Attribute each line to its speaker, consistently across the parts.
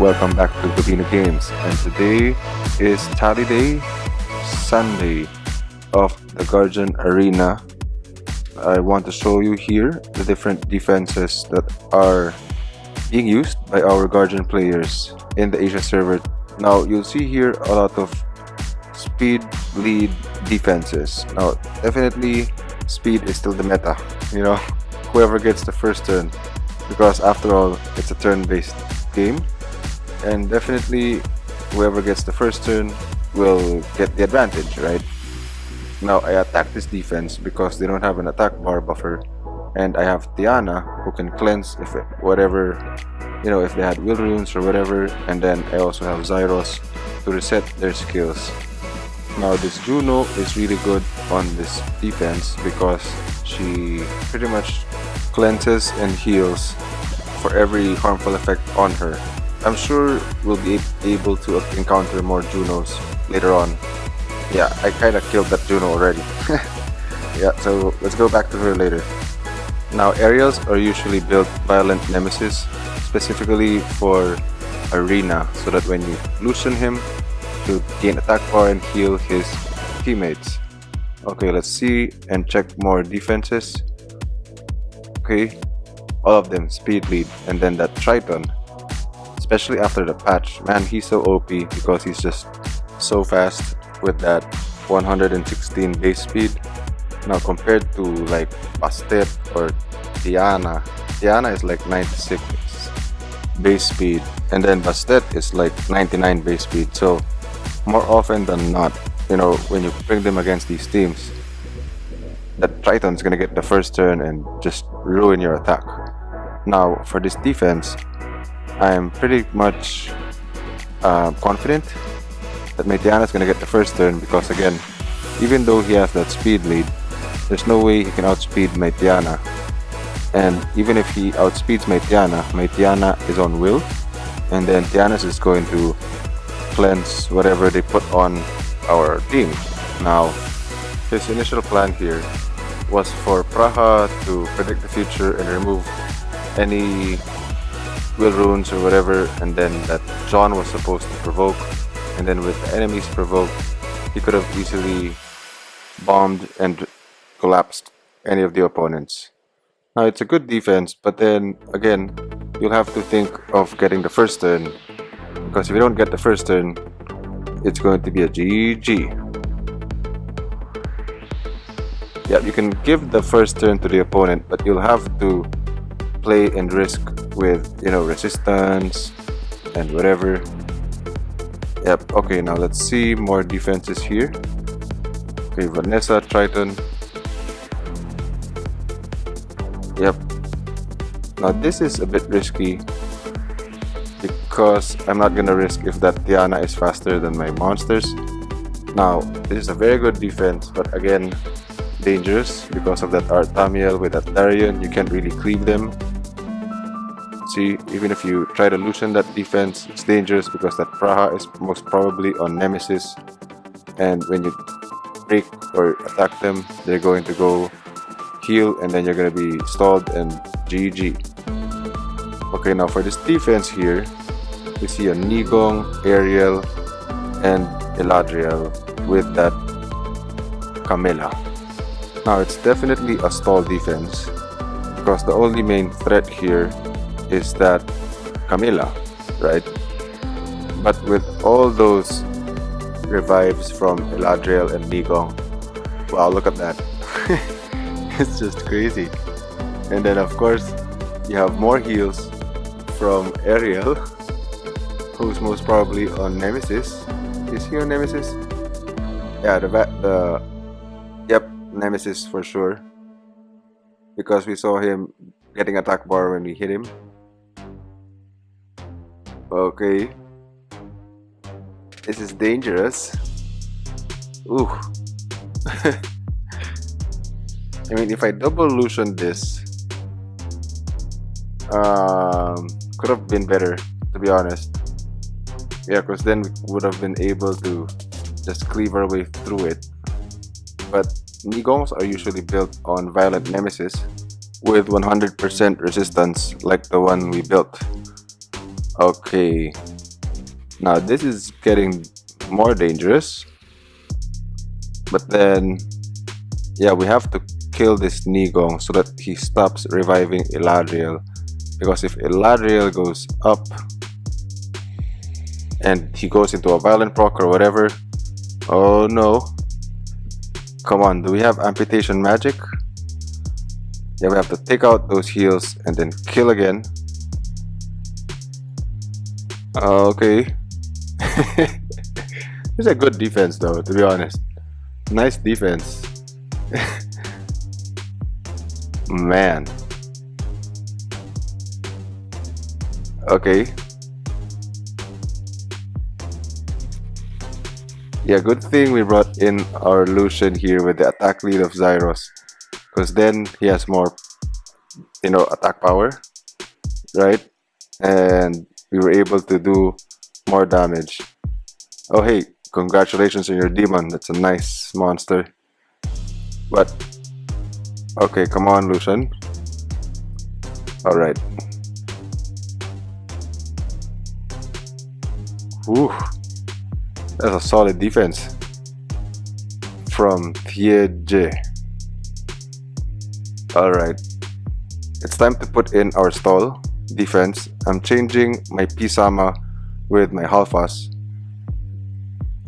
Speaker 1: welcome back to Gabino Games, and today is Tally Day, Sunday of the Guardian Arena. I want to show you here the different defenses that are being used by our Guardian players in the Asia server. Now you'll see here a lot of speed lead defenses. Now definitely speed is still the meta, whoever gets the first turn, because after all it's a turn-based game, and definitely whoever gets the first turn will get the advantage, right? Now I attack this defense because they don't have an attack bar buffer, and I have Tiana who can cleanse if they had will runes or whatever, and then I also have Zyros to reset their skills. Now this Juno is really good on this defense because she pretty much cleanses and heals for every harmful effect on her. I'm sure we'll be able to encounter more Junos later on. Yeah, I kinda killed that Juno already. Yeah, so let's go back to her later. Now aerials are usually built violent nemesis specifically for arena, so that when you loosen him to gain attack bar and heal his teammates. Okay, let's see and check more defenses. Okay, all of them speed lead, and then that Triton, especially after the patch, man, he's so OP because he's just so fast with that 116 base speed. Now compared to like Bastet or Tiana is like 96 base speed, and then Bastet is like 99 base speed. So more often than not, when you bring them against these teams, that Triton's gonna get the first turn and just ruin your attack. Now for this defense, I'm pretty much confident that my Tiana is gonna get the first turn, because again, even though he has that speed lead, there's no way he can outspeed my Tiana. And even if he outspeeds my Tiana is on will, and then Tiana's is going to cleanse whatever they put on our team. Now his initial plan here was for Praha to predict the future and remove any will runes or whatever, and then that John was supposed to provoke, and then with the enemies provoked, he could have easily bombed and collapsed any of the opponents. Now it's a good defense, but then again, you'll have to think of getting the first turn, because if you don't get the first turn, it's going to be a GG. Yeah, you can give the first turn to the opponent, but you'll have to play and risk with, resistance and whatever. Yep, okay, now let's see more defenses here. Okay, Vanessa, Triton. Yep. Now this is a bit risky, because I'm not gonna risk if that Tiana is faster than my monsters. Now this is a very good defense, but again, dangerous because of that Artamiel with that Darian. You can't really cleave them. See, even if you try to loosen that defense, it's dangerous because that Praha is most probably on Nemesis, and when you break or attack them, they're going to go heal, and then you're going to be stalled and GG. Okay, now for this defense here, we see a Nigong, Ariel, and Eladriel with that Camilla. Now it's definitely a stall defense, because the only main threat here is that Camilla, right? But with all those revives from Eladriel and Nigong, wow, look at that. It's just crazy. And then of course you have more heals from Ariel, who's most probably on Nemesis. Is he on Nemesis? Yeah, yep, Nemesis for sure, because we saw him getting attack bar when we hit him. Okay, this is dangerous. Ooh. I mean, if I double illusion this, could have been better, to be honest. Yeah, because then we would have been able to just cleave our way through it. But Nigongs are usually built on violent nemesis with 100% resistance, like the one we built. Okay, Now this is getting more dangerous, but then yeah, we have to kill this Nigong so that he stops reviving Eladriel, because if Eladriel goes up and he goes into a violent proc or whatever, oh no, come on, do we have amputation magic? Yeah, we have to take out those heals and then kill again. Okay. It's a good defense though, to be honest. Nice defense. Man. Okay. Yeah, good thing we brought in our Lucian here with the attack lead of Zyros, because then he has more, you know, attack power, right? And we were able to do more damage. Oh hey, congratulations on your demon. That's a nice monster. But okay, come on, Lucian. Alright. Whew. That's a solid defense from Thieje. Alright. It's time to put in our stall defense. I'm changing my Pisama with my Halfas.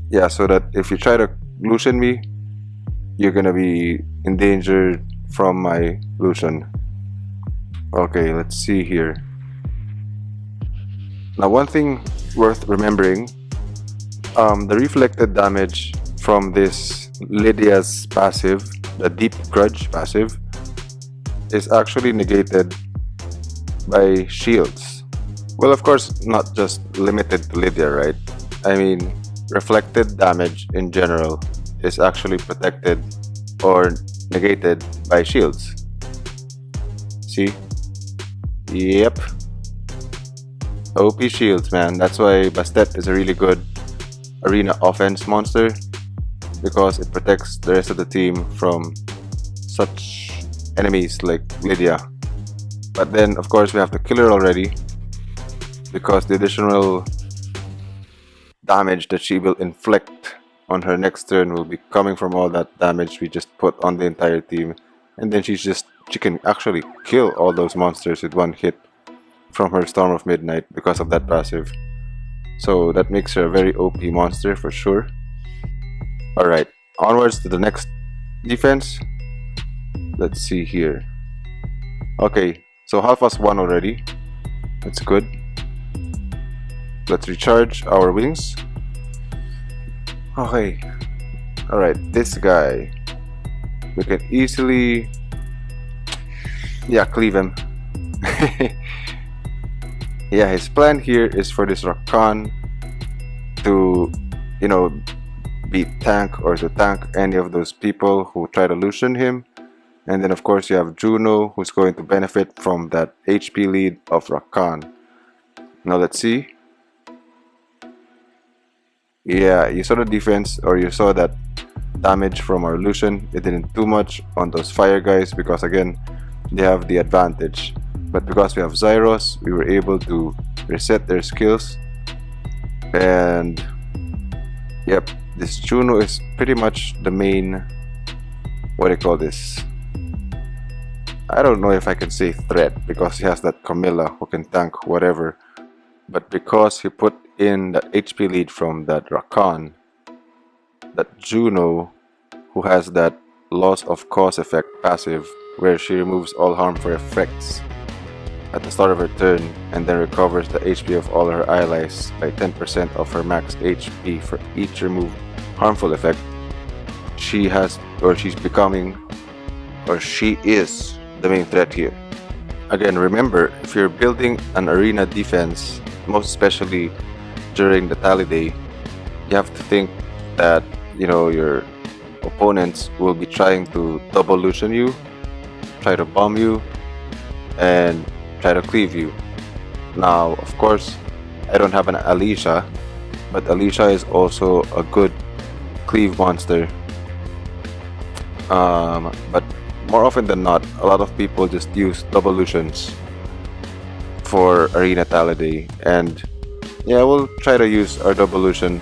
Speaker 1: Yeah, so that if you try to Lucian me, you're gonna be endangered from my Lucian. Okay, let's see here. Now, one thing worth remembering, the reflected damage from this Lydia's passive, the Deep Grudge passive, is actually negated by shields. Well, of course, not just limited to Lydia, right? I mean, reflected damage in general is actually protected or negated by shields. See? Yep. OP shields, man. That's why Bastet is a really good arena offense monster, because it protects the rest of the team from such enemies like Lydia. But then, of course, we have to kill her already, because the additional damage that she will inflict on her next turn will be coming from all that damage we just put on the entire team. And then she can actually kill all those monsters with one hit from her Storm of Midnight because of that passive. So that makes her a very OP monster for sure. Alright, onwards to the next defense. Let's see here. Okay, so Halfas won already. That's good. Let's recharge our wings. Okay. Alright, this guy, we can easily, yeah, cleave him. Yeah, his plan here is for this Rakan to, you know, beat tank or to tank any of those people who try to Lucian him. And then of course you have Juno, who's going to benefit from that HP lead of Rakan. Now let's see. Yeah, you saw the defense, or you saw that damage from our Lucian. It didn't do much on those fire guys because again, they have the advantage. But because we have Zyros, we were able to reset their skills. And yep, this Juno is pretty much the main, what do you call this? I don't know if I can say threat, because he has that Camilla who can tank whatever. But because he put in that HP lead from that Rakan, that Juno, who has that loss of cause effect passive, where she removes all harmful effects at the start of her turn and then recovers the HP of all her allies by 10% of her max HP for each removed harmful effect, she is the main threat here. Again, remember, if you're building an arena defense, most especially during the tally day, you have to think that, you know, your opponents will be trying to double Lucian you, try to bomb you, and try to cleave you. Now, of course, I don't have an Alicia, but Alicia is also a good cleave monster. But more often than not, a lot of people just use double Lucians for arena tally day, and Yeah, we'll try to use our devolution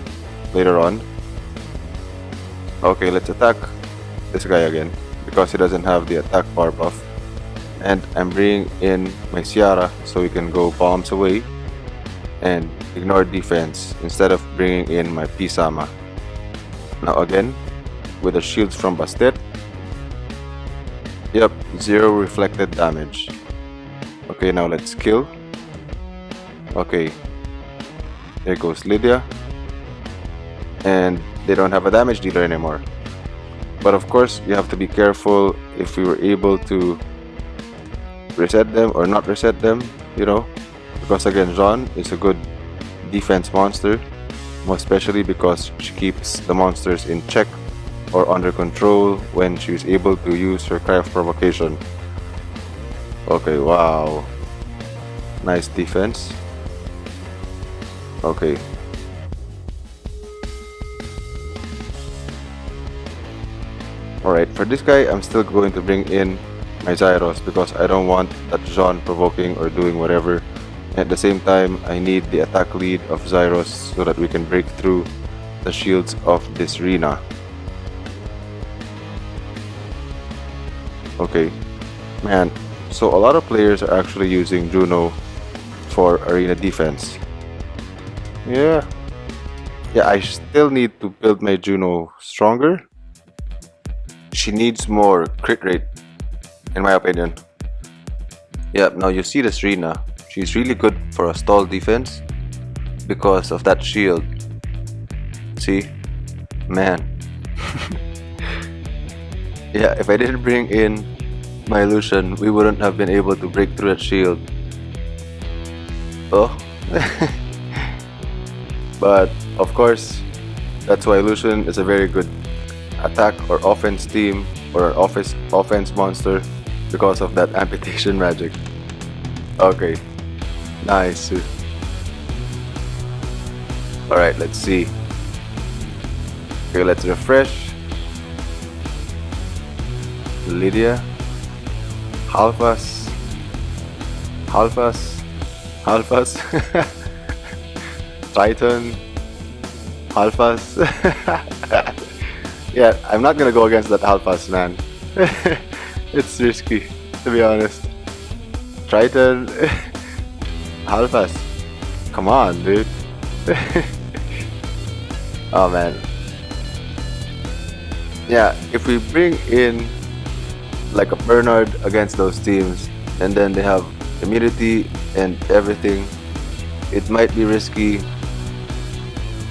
Speaker 1: later on. Okay, let's attack this guy again because he doesn't have the attack bar buff. And I'm bringing in my Ciara so we can go bombs away and ignore defense instead of bringing in my Pisama. Now again, with the shields from Bastet. Yep, 0 reflected damage. Okay, now let's kill. Okay, there goes Lydia. And they don't have a damage dealer anymore. But of course, you have to be careful if we were able to reset them or not reset them, you know, because again, Jean is a good defense monster, most especially because she keeps the monsters in check or under control when she is able to use her Cry of Provocation. Okay, wow, nice defense. Okay. Alright, for this guy, I'm still going to bring in my Zyros because I don't want that Jean provoking or doing whatever. At the same time, I need the attack lead of Zyros so that we can break through the shields of this Rina. Okay, man, so a lot of players are actually using Juno for arena defense. Yeah, I still need to build my Juno stronger. She needs more crit rate, in my opinion. Yep, now you see this Rina. She's really good for a stall defense because of that shield. See? Man. Yeah, if I didn't bring in my illusion, we wouldn't have been able to break through that shield. Oh. But, of course, that's why illusion is a very good attack or offense team or an offense monster because of that amputation magic. Okay, nice. Alright, let's see. Okay, let's refresh. Lydia, Halfas, Triton, Halfas. Yeah, I'm not gonna go against that Halfas, man. It's risky, to be honest. Triton, Halfas. Come on, dude. Oh man. Yeah, if we bring in like a Bernard against those teams and then they have immunity and everything, it might be risky.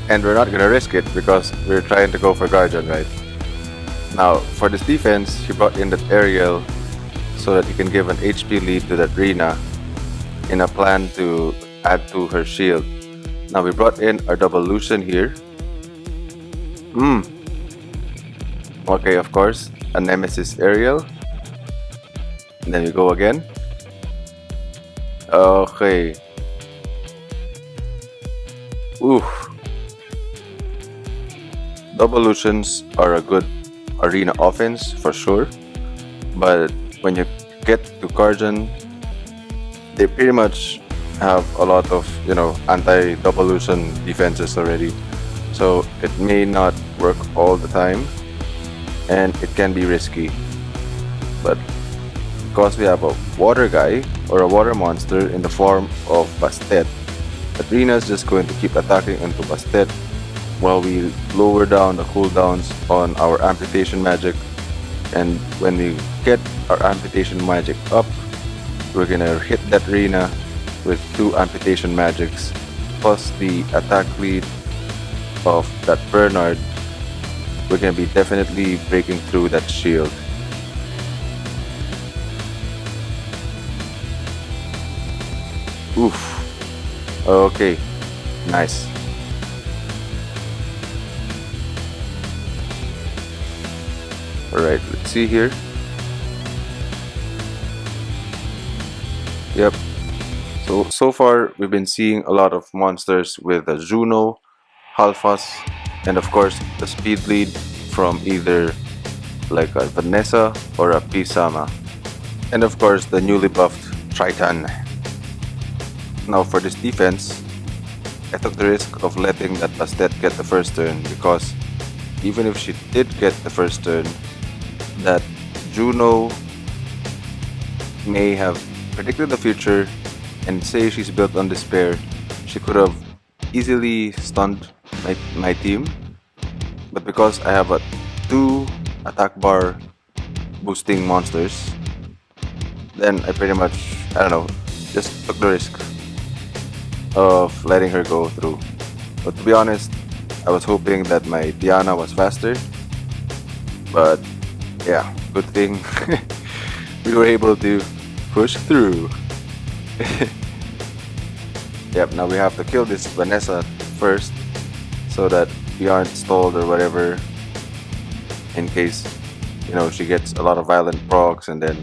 Speaker 1: And we're not gonna risk it because we're trying to go for Guardian, right? Now, for this defense, he brought in that Ariel so that he can give an HP lead to that Rina in a plan to add to her shield. Now, we brought in our Devolution here. Okay, of course, a Nemesis Ariel. And then we go again. Okay. Oof. Devolutions are a good arena offense for sure, but when you get to Guardian, they pretty much have a lot of, you know, anti-devolution defenses already, so it may not work all the time and it can be risky. But because we have a water guy or a water monster in the form of Bastet, Atrina is just going to keep attacking into Bastet while we lower down the cooldowns on our amputation magic. And when we get our amputation magic up, we're gonna hit that Rina with 2 amputation magics plus the attack lead of that Bernard. We're gonna be definitely breaking through that shield. Oof. Okay, nice. Alright, let's see here. Yep. So far we've been seeing a lot of monsters with a Juno, Halfas, and of course the speed lead from either like a Vanessa or a Pisama. And of course the newly buffed Triton. Now for this defense, I took the risk of letting that Bastet get the first turn, because even if she did get the first turn, that Juno may have predicted the future and say she's built on despair. She could have easily stunned my team, but because I have a 2 attack bar boosting monsters, then I pretty much, I don't know, just took the risk of letting her go through. But to be honest, I was hoping that my Diana was faster, but yeah, good thing we were able to push through. Yep, now we have to kill this Vanessa first so that we aren't stalled or whatever, in case, you know, she gets a lot of violent procs and then,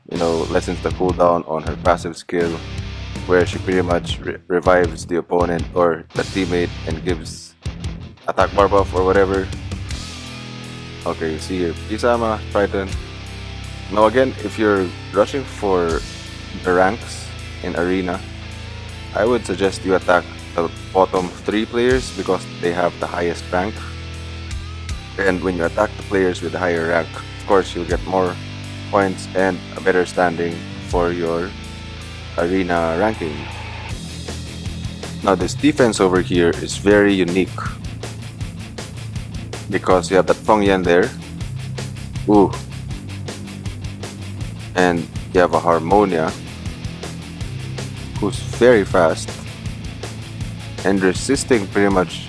Speaker 1: you know, lessens the cooldown on her passive skill, where she pretty much revives the opponent or the teammate and gives attack bar buff or whatever. Okay, you see here, Pisama, Triton. Now again, if you're rushing for the ranks in Arena, I would suggest you attack the bottom 3 players because they have the highest rank. And when you attack the players with the higher rank, of course you'll get more points and a better standing for your Arena ranking. Now this defense over here is very unique because you have that Feng Yan there. Ooh. And you have a Harmonia who's very fast and resisting pretty much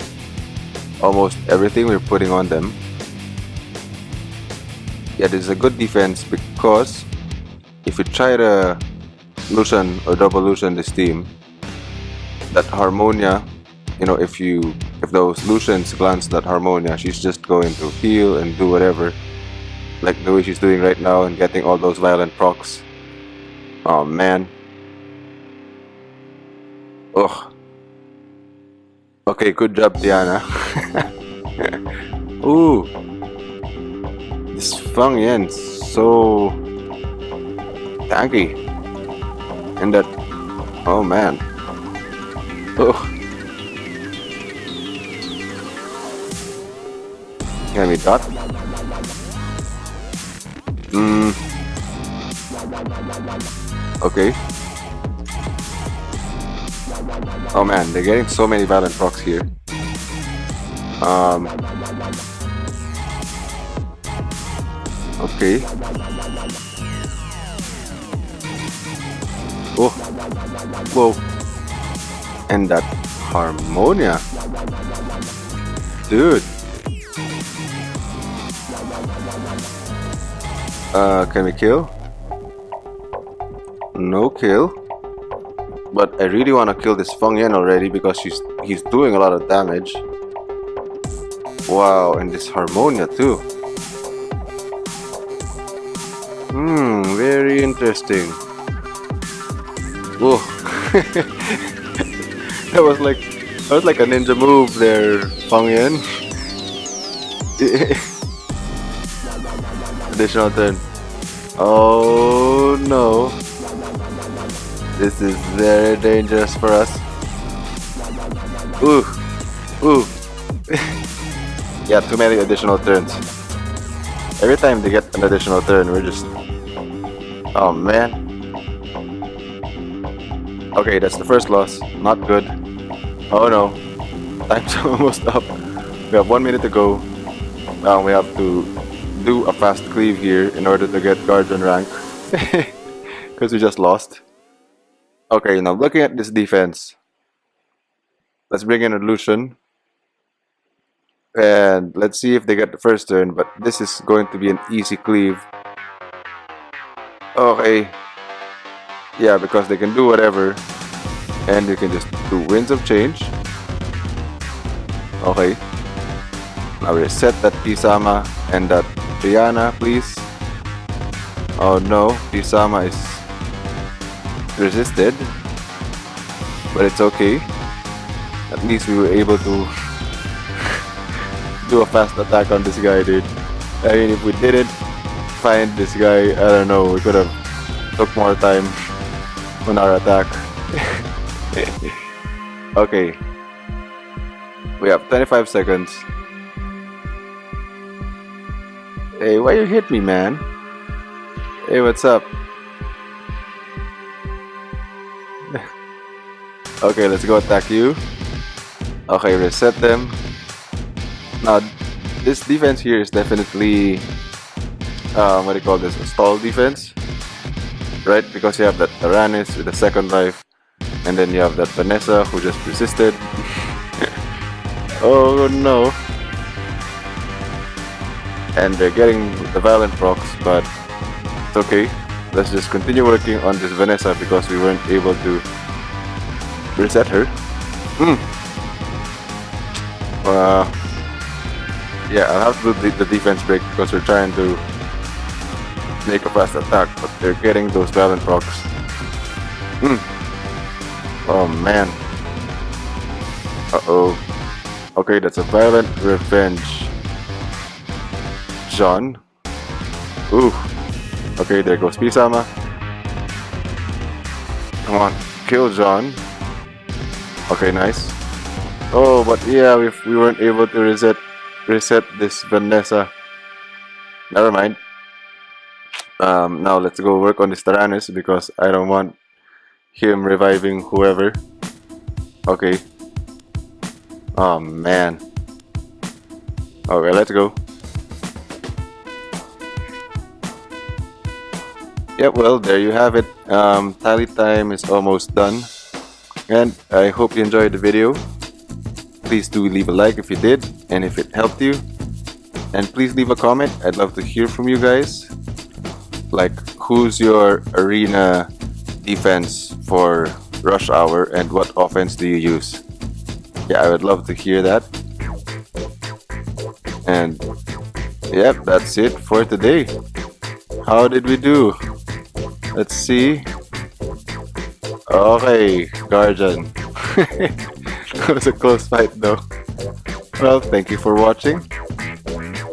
Speaker 1: almost everything we're putting on them. Yeah, this is a good defense because if you try to Lucian or double Lucian this team, that Harmonia, you know, if those Lucians glance that Harmonia, she's just going to heal and do whatever, like the way she's doing right now and getting all those violent procs. Oh man. Ugh. Okay, good job, Diana. Ooh. This Feng Yan's so tanky. And that, oh man. Oh. Can we dot? Okay. Oh man, they're getting so many violent procs here. Okay. Oh. Whoa. And that Harmonia. Dude. Can we kill? No kill. But I really want to kill this Feng Yan already because he's doing a lot of damage. Wow, and this Harmonia too. Very interesting. Whoa. that was like a ninja move there, Feng Yan. Additional turn. Oh no. This is very dangerous for us. Ooh. Ooh. Yeah, too many additional turns. Every time they get an additional turn, we're just... Oh man. Okay, that's the first loss. Not good. Oh no. Time's almost up. We have 1 minute to go. Now we have to do a fast cleave here in order to get Guardian rank. Because we just lost. Okay, now looking at this defense. Let's bring in a Lucian. And let's see if they get the first turn, but this is going to be an easy cleave. Okay. Yeah, because they can do whatever. And you can just do Winds of Change. Okay. Now reset that Pisama and that Diana, please. Oh no, Pisama is resisted. But it's okay. At least we were able to do a fast attack on this guy, dude. I mean, if we didn't find this guy, I don't know, we could have took more time on our attack. Okay, We have 25 seconds. Hey, why you hit me, man? Hey, what's up? Okay, let's go attack you. Okay, reset them. Now, this defense here is definitely, what do you call this? A stall defense, right? Because you have that Tartarus with the second life, and then you have that Vanessa who just resisted. Oh no! And they're getting the violent procs, but it's okay. Let's just continue working on this Vanessa because we weren't able to reset her. Yeah, I'll have to do the defense break because we're trying to make a fast attack, but they're getting those violent procs. Oh man. Uh-oh. Okay, that's a violent revenge. John. Ooh. Okay, there goes Pisama. Come on, kill John. Okay, nice. Oh, but yeah, we weren't able to reset this Vanessa. Never mind. Now let's go work on this Tyrannus because I don't want him reviving whoever. Okay. Oh man. Okay, let's go. Yep, well, there you have it. Tally time is almost done. And I hope you enjoyed the video. Please do leave a like if you did and if it helped you. And please leave a comment. I'd love to hear from you guys. Like, who's your arena defense for rush hour and what offense do you use? Yeah, I would love to hear that. And yep, that's it for today. How did we do? Let's see. Okay, Guardian. That was a close fight though. Well, thank you for watching.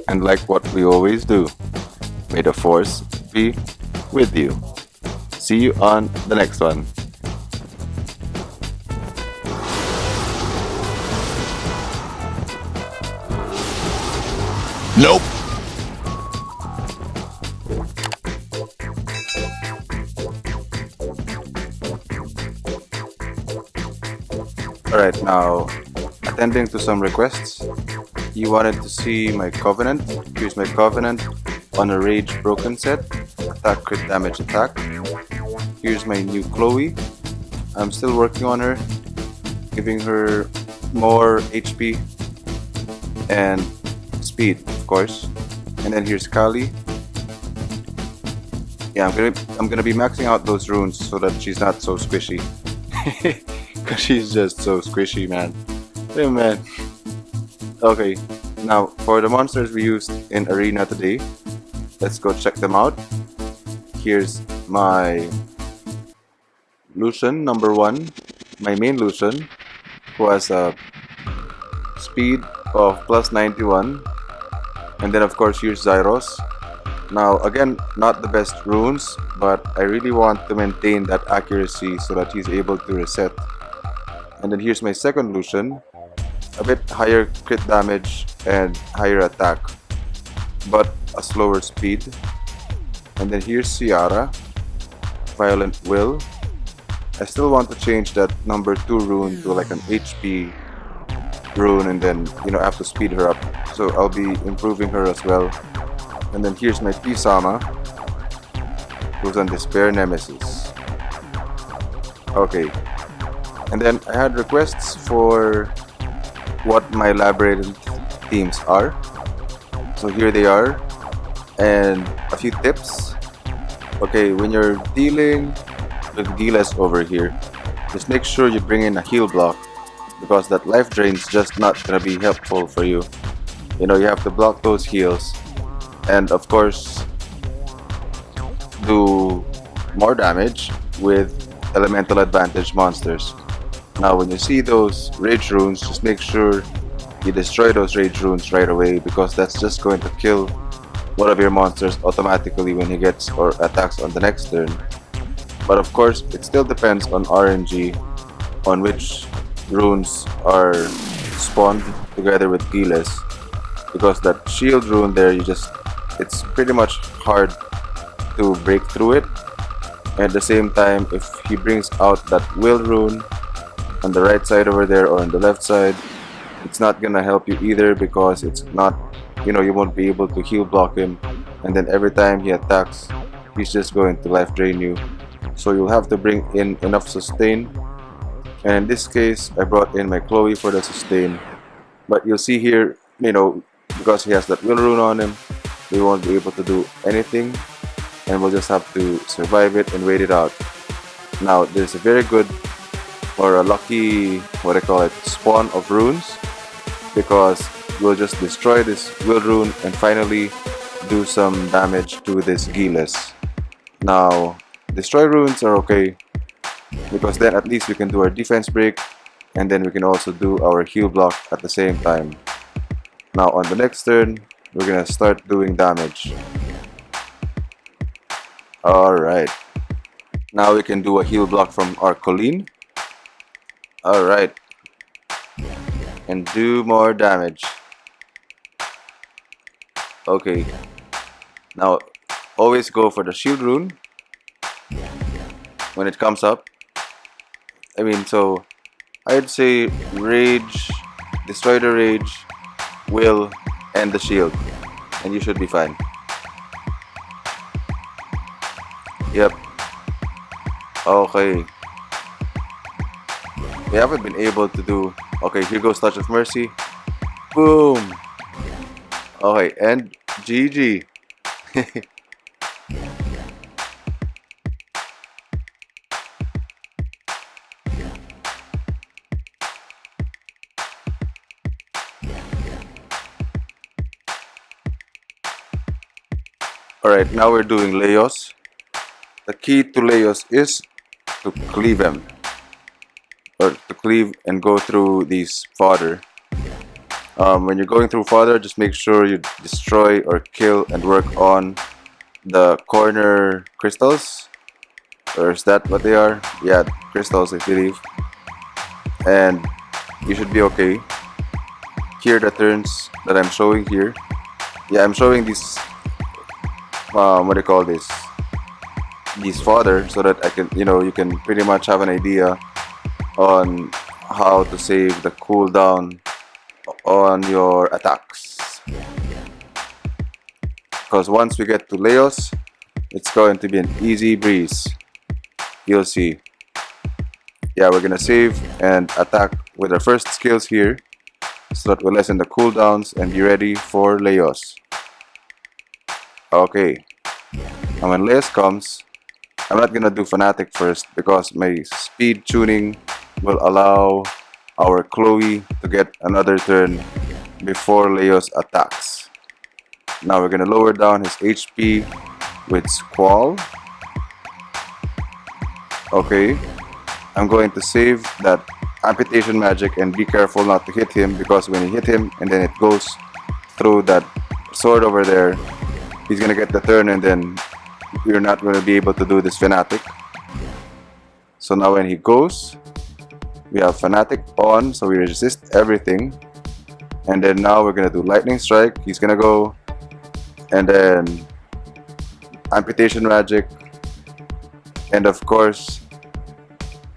Speaker 1: And like what we always do, may the force be with you. See you on the next one.
Speaker 2: Nope.
Speaker 1: Alright, now attending to some requests. You wanted to see my Covenant. Here's my Covenant on a Rage Broken set. Attack crit damage attack. Here's my new Chloe. I'm still working on her, giving her more HP and speed, of course. And then here's Kali. Yeah, I'm gonna be maxing out those runes so that she's not so squishy. Cause she's just so squishy, man. Hey, man. Okay, now for the monsters we used in Arena today, let's go check them out. Here's my Lucian number 1, my main Lucian, who has a speed of plus 91. And then of course here's Zyros. Now again, not the best runes, but I really want to maintain that accuracy so that he's able to reset. And then here's my second Lucian, a bit higher crit damage and higher attack, but a slower speed. And then here's Ciara, Violent Will. I still want to change that number 2 rune to like an HP rune, and then I have to speed her up, so I'll be improving her as well. And then here's my Pisama, who's on Despair Nemesis. Okay, and then I had requests for what my Labyrinth themes are, so here they are, and a few tips. Okay, when you're dealing with Guilles over here, just make sure you bring in a heal block, because that life drain's just not gonna be helpful for you. You have to block those heals, and of course do more damage with elemental advantage monsters. Now when you see those rage runes, just make sure you destroy those rage runes right away, because that's just going to kill one of your monsters automatically when he gets or attacks on the next turn. But of course, it still depends on RNG on which runes are spawned together with Guilles, because that shield rune there, it's pretty much hard to break through it. And at the same time, if he brings out that will rune on the right side over there or on the left side, it's not gonna help you either, because it's not, you won't be able to heal block him, and then every time he attacks, he's just going to life drain you. So you'll have to bring in enough sustain, and in this case I brought in my Chloe for the sustain. But you'll see here, because he has that will rune on him, we won't be able to do anything, and we'll just have to survive it and wait it out. Now there's a very good, or a lucky, spawn of runes, because we'll just destroy this will rune and finally do some damage to this Guilles. Now destroy runes are okay, because then at least we can do our defense break, and then we can also do our heal block at the same time. Now on the next turn, we're gonna start doing damage. Alright, now we can do a heal block from our Cologne. Alright, and do more damage. Okay, now always go for the shield rune when it comes up. So I'd say rage, destroy the rage, will, and the shield, and you should be fine. Yep. Okay. We haven't been able to do... Okay, here goes Touch of Mercy. Boom! Okay, and GG. Alright, now we're doing Leos. The key to Leos is to cleave them, or to cleave and go through these fodder. When you're going through fodder, just make sure you destroy or kill and work on the corner crystals. Or is that what they are? Yeah, crystals, I believe. And you should be okay. Here the turns that I'm showing here. Yeah, I'm showing these these fodder, so that I can, you can pretty much have an idea on how to save the cooldown on your attacks. Because once we get to Leos, it's going to be an easy breeze. You'll see. Yeah, we're gonna save and attack with our first skills here, so that we'll lessen the cooldowns and be ready for Leos. Okay, and when Leos comes, I'm not gonna do Fanatic first, because my speed tuning will allow our Chloe to get another turn before Leos attacks. Now we're gonna lower down his HP with Squall. Okay, I'm going to save that amputation magic and be careful not to hit him, because when you hit him and then it goes through that sword over there, he's gonna get the turn and then you're not gonna be able to do this Fanatic. So now when he goes, we have Fanatic on, so we resist everything. And then now we're gonna do Lightning Strike. He's gonna go, and then amputation magic, and of course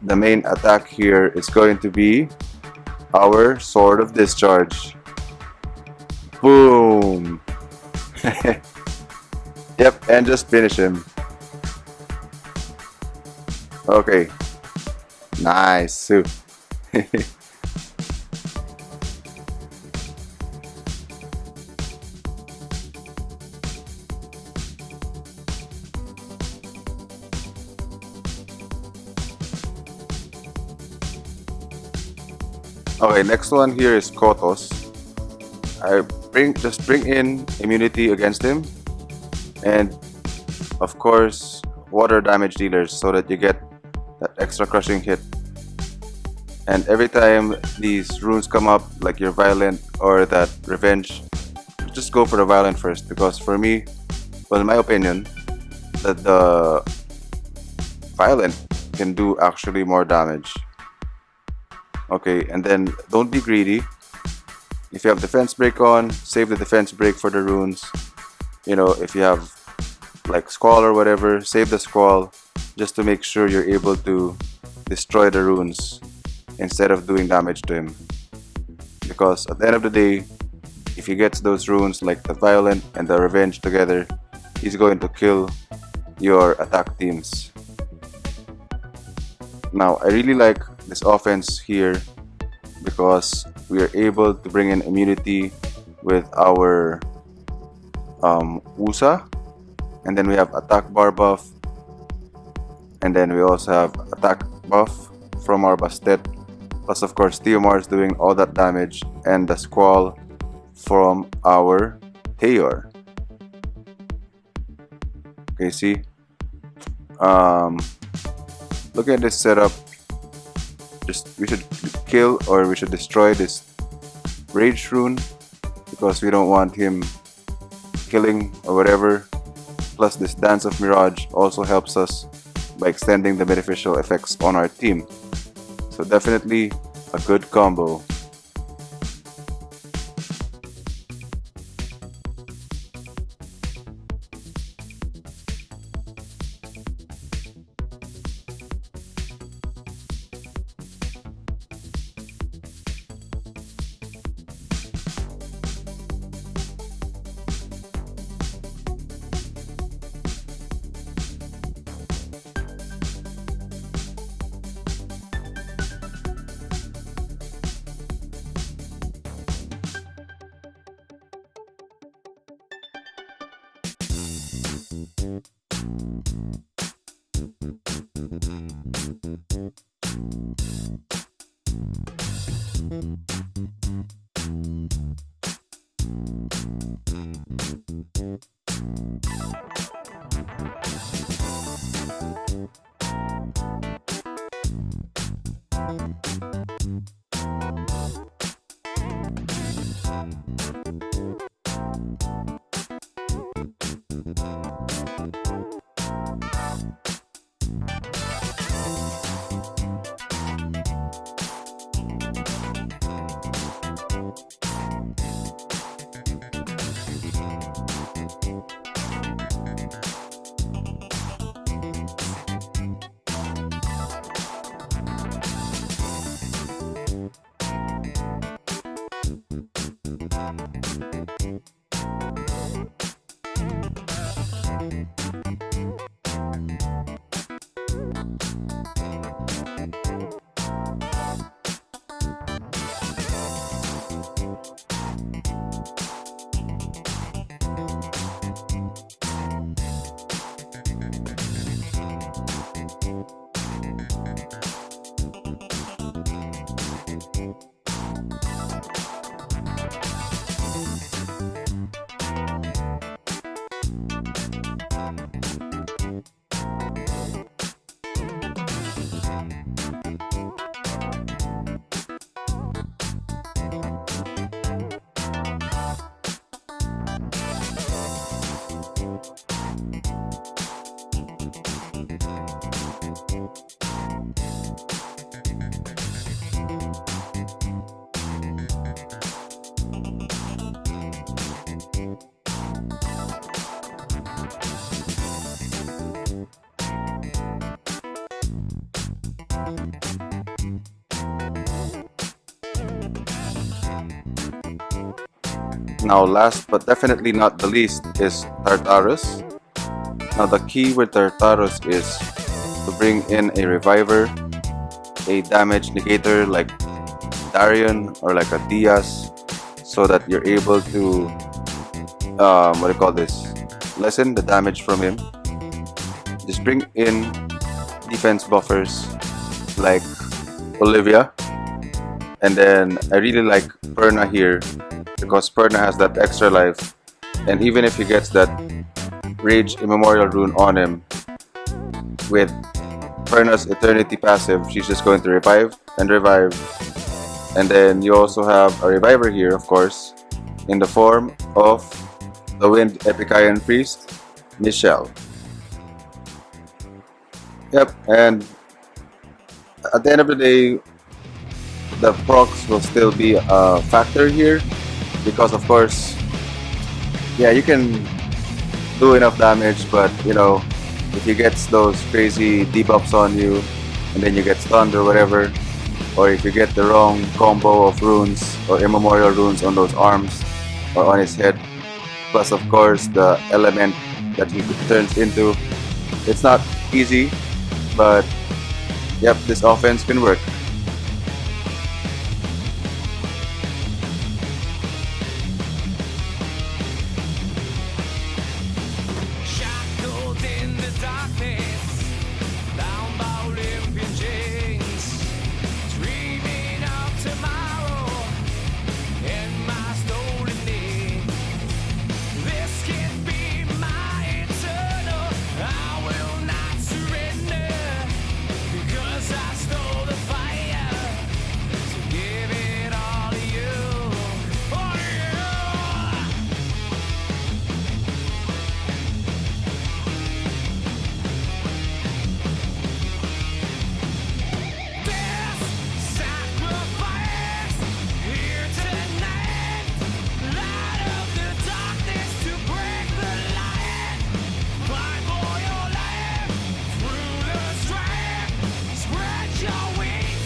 Speaker 1: the main attack here is going to be our Sword of Discharge. Boom. Yep, and just finish him. Okay, nice. Okay, next one here is Kotos. Just bring in immunity against him, and of course water damage dealers, so that you get that extra crushing hit. And every time these runes come up, like your violent or that revenge, just go for the violent first, because for me, well, in my opinion, that the violent can do actually more damage. Okay, and then don't be greedy. If you have defense break on, save the defense break for the runes. You know, if you have like squall or whatever, save the squall just to make sure you're able to destroy the runes instead of doing damage to him. Because at the end of the day, if he gets those runes like the violent and the revenge together, he's going to kill your attack teams. Now, I really like this offense here because we are able to bring in immunity with our USA, and then we have attack bar buff, and then we also have attack buff from our Bastet, plus of course Theomar is doing all that damage, and the squall from our Tayor. Okay, see, looking at this setup, we should kill or we should destroy this rage rune because we don't want him killing or whatever. Plus this Dance of Mirage also helps us by extending the beneficial effects on our team. So definitely a good combo. Now last but definitely not the least is Tartarus. Now the key with Tartarus is to bring in a reviver, a damage negator like Darion or like a Diaz, so that you're able to lessen the damage from him. Just bring in defense buffers like Olivia, and then I really like Perna here because Perna has that extra life, and even if he gets that Rage Immemorial rune on him, with Perna's Eternity passive, she's just going to revive and revive. And then you also have a reviver here, of course, in the form of the Wind Epicayan Priest, Michelle. Yep, and at the end of the day, the procs will still be a factor here, because of course, yeah, you can do enough damage, but you know, if he gets those crazy debuffs on you and then you get stunned or whatever, or if you get the wrong combo of runes or immemorial runes on those arms or on his head, plus of course the element that he turns into, it's not easy, but yep, this offense can work.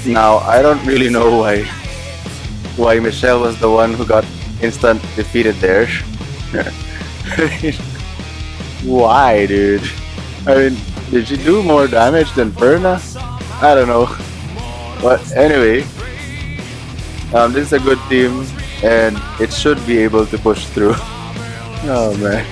Speaker 1: Now, I don't really know why Michelle was the one who got instant defeated there. Why, dude? I mean, did she do more damage than Perna? I don't know. But anyway, this is a good team, and it should be able to push through. Oh man.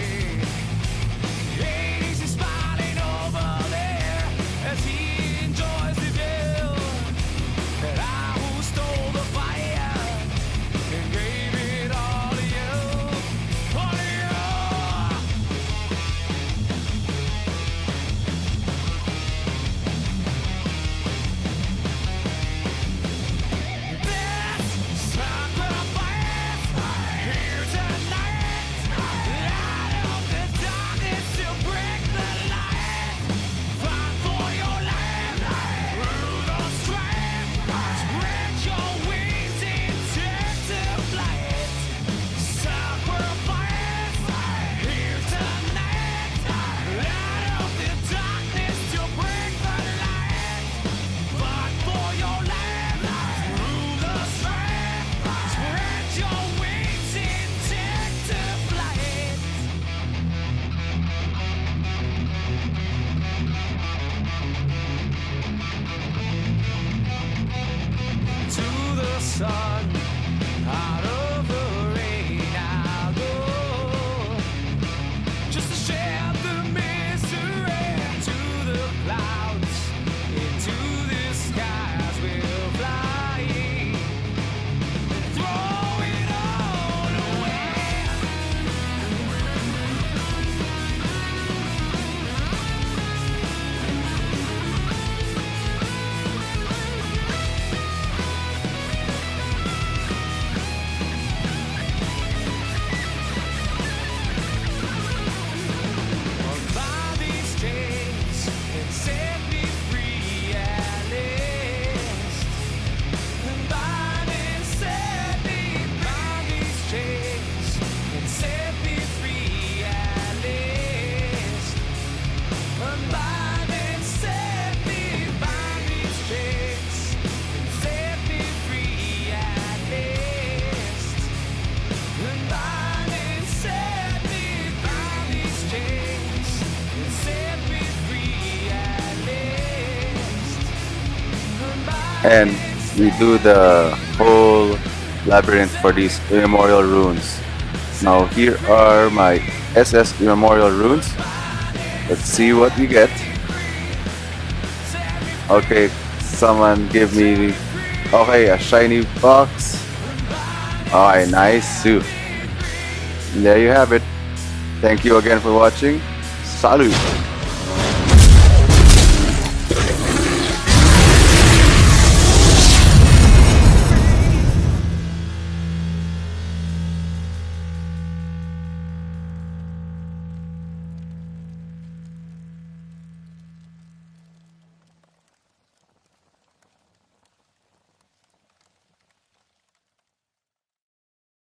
Speaker 1: And we do the whole labyrinth for these immemorial runes. Now here are my SS immemorial runes. Let's see what we get. Okay, someone give me, okay, a shiny box. Alright, nice suit. There you have it. Thank you again for watching. Salut!